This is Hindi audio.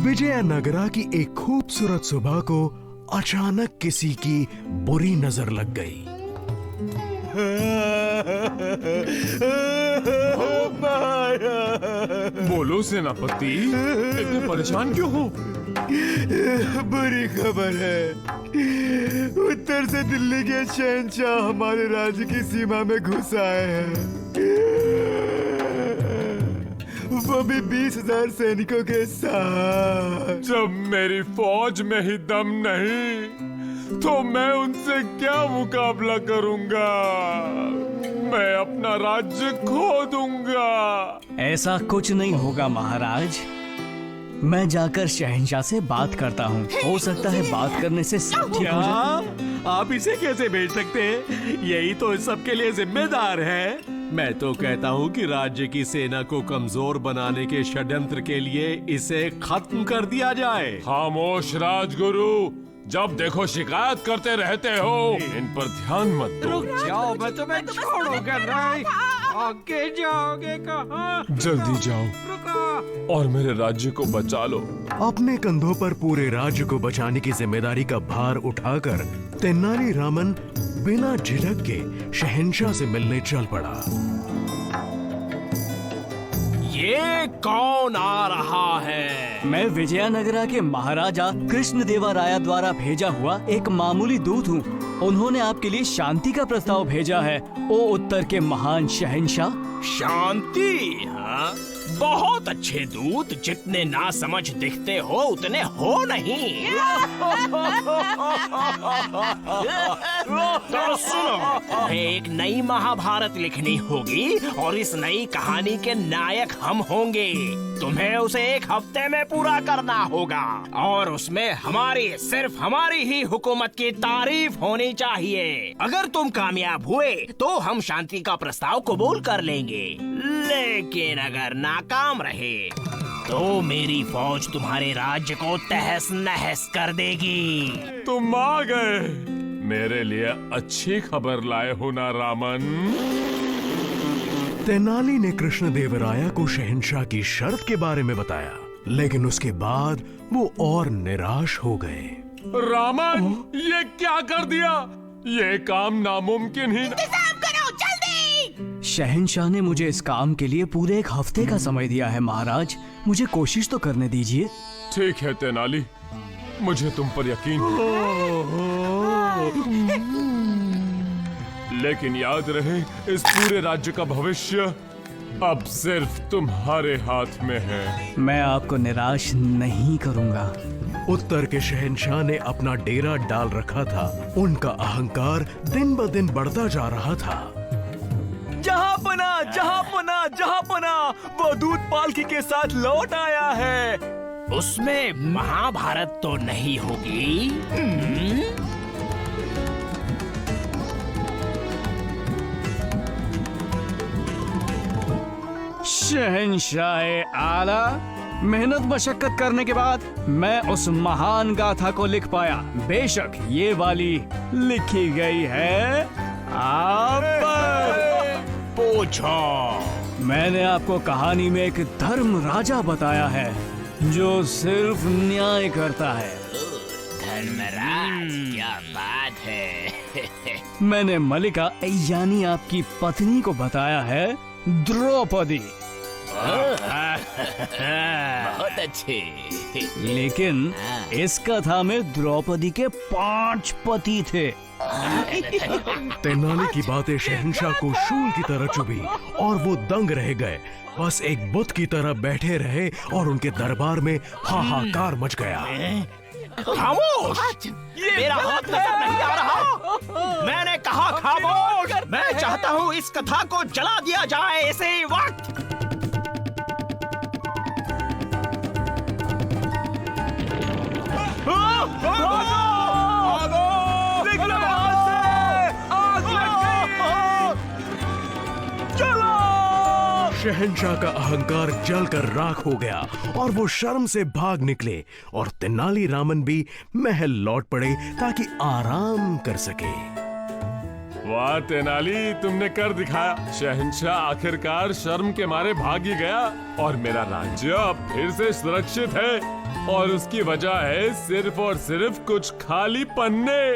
विजयनगरा की एक खूबसूरत सुबह को अचानक किसी की बुरी नजर लग गई। बोलो सेनापति, इतने परेशान क्यों हो? बुरी खबर है। उत्तर से दिल्ली के शहंशाह हमारे राज्य की सीमा में घुस आए हैं। वो भी 20,000 सैनिकों के साथ। जब मेरी फौज में ही दम नहीं तो मैं उनसे क्या मुकाबला करूंगा? मैं अपना राज्य खो दूंगा। ऐसा कुछ नहीं होगा महाराज। मैं जाकर शहंशाह से बात करता हूँ। हो सकता है बात करने से सब ठीक हो जाए। आप इसे कैसे भेज सकते हैं? यही तो इस सब के लिए जिम्मेदार है। मैं तो कहता हूँ कि राज्य की सेना को कमजोर बनाने के षड्यंत्र के लिए इसे खत्म कर दिया जाए। खामोश राजगुरु, जब देखो शिकायत करते रहते हो। इन पर ध्यान मत दो। रुक जाओ, मैं तुम्हें छोड़ूंगा नहीं। आगे जाओगे कहाँ? जल्दी जाओ रुको। और मेरे राज्य को बचा लो। अपने कंधों पर पूरे राज्य को बचाने की जिम्मेदारी का भार उठाकर तेनालीरामन बिना झिझक के शहंशाह से मिलने चल पड़ा। ये कौन आ रहा है? मैं विजयनगरा के महाराजा कृष्णदेवराया द्वारा भेजा हुआ एक मामूली दूत हूँ। उन्होंने आपके लिए शांति का प्रस्ताव भेजा है। ओ उत्तर के महान शहंशाह। शांति? हाँ, बहुत अच्छे दूत। जितने ना समझ दिखते हो उतने हो नहीं। तो सुनो, तुम्हें एक नई महाभारत लिखनी होगी और इस नई कहानी के नायक हम होंगे। तुम्हें उसे 1 हफ्ते में पूरा करना होगा और उसमें हमारी, सिर्फ हमारी ही हुकूमत की तारीफ होनी चाहिए। अगर तुम कामयाब हुए तो हम शांति का प्रस्ताव कबूल कर लेंगे, लेकिन अगर नाकाम रहे तो मेरी फौज तुम्हारे राज्य को तहस नहस कर देगी। तुम आ गए। मेरे लिए अच्छी खबर लाए हो ना रामन? तेनाली ने कृष्णदेवराया को शहंशाह की शर्त के बारे में बताया, लेकिन उसके बाद वो और निराश हो गए। रामन, ये क्या कर दिया? ये काम नामुमकिन ही शहंशाह ने मुझे इस काम के लिए पूरे 1 हफ्ते का समय दिया है महाराज। मुझे कोशिश तो करने दीजिए। ठीक है तेनाली, मुझे तुम पर यकीन है। लेकिन याद रहे, इस पूरे राज्य का भविष्य अब सिर्फ तुम्हारे हाथ में है। मैं आपको निराश नहीं करूंगा। उत्तर के शहंशाह ने अपना डेरा डाल रखा था। उनका अहंकार दिन ब दिन बढ़ता जा रहा था। जहाँपना, जहाँपना, जहाँपना, वो दूत पालकी के साथ लौट आया है। उसमें महाभारत तो नहीं होगी? शहंशाह आला, मेहनत मशक्कत करने के बाद मैं उस महान गाथा को लिख पाया। बेशक ये वाली लिखी गई है आप पर। पूछो। मैंने आपको कहानी में एक धर्म राजा बताया है जो सिर्फ न्याय करता है। धर्मराज, क्या बात है। मैंने मलिका यानी आपकी पत्नी को बताया है द्रौपदी। बहुत अच्छे। लेकिन इस कथा में द्रौपदी के 5 पति थे। तेनाली की बातें शहंशाह को शूल की तरह चुभी और वो दंग रह गए। बस एक बुत की तरह बैठे रहे और उनके दरबार में हाहाकार मच गया। खामोश! मेरा हाथ नजर नहीं आ रहा। मैंने कहा खामोश। मैं चाहता हूँ इस कथा को जला दिया जाए इसी वक्त। शहंशाह का अहंकार जलकर राख हो गया और वो शर्म से भाग निकले और तेनालीरामन भी महल लौट पड़े ताकि आराम कर सके। वाह तेनाली, तुमने कर दिखाया। शहंशाह आखिरकार शर्म के मारे भाग ही गया और मेरा राज्य अब फिर से सुरक्षित है। और उसकी वजह है सिर्फ और सिर्फ कुछ खाली पन्ने।